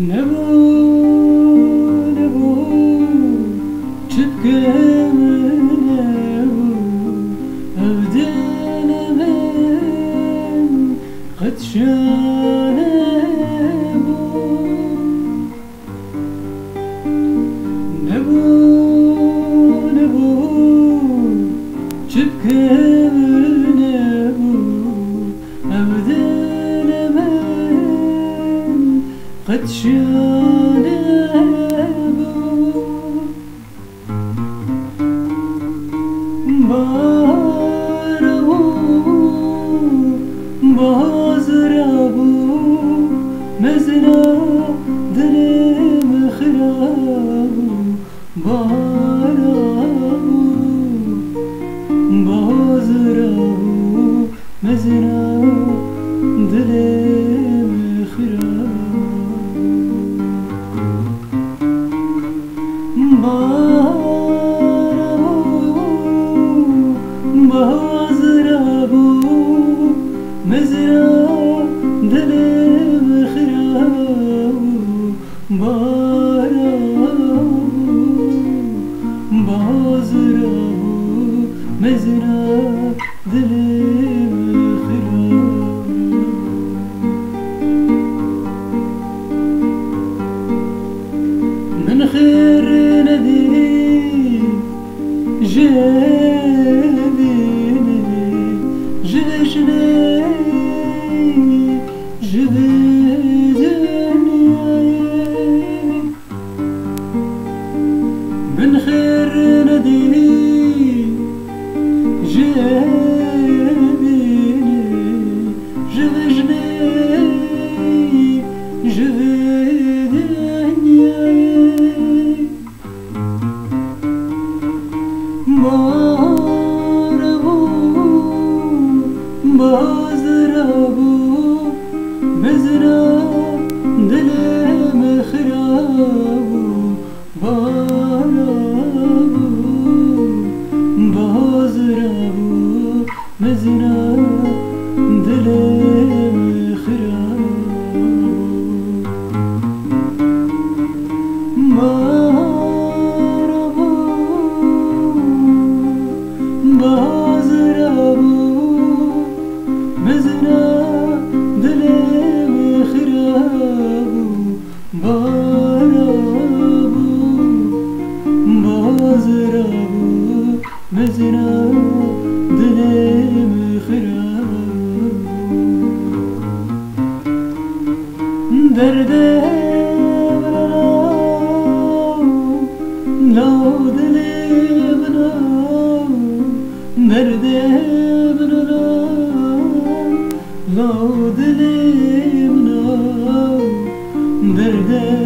نبو نبو çıpkın نبو أبدان من قد شانبو نبو نبو çıpkın نبو أبدان من قد شانبو باربو بازربو مزنا دلم خرابو باربو بازربو مزنا دلم خرابو بازربو مزرا دلم خرابو باربو بازربو مزرا دلم خرابو من خير ندي je vais من خير ندي je باربو بازربو مزرا دلم خرابو باربو بازربو مزرا دلم خرابو بازربو مزنا دلم خرابو باربو بازربو مزنا دلم خرابو دردم لو دلم دردم لو دلم دردم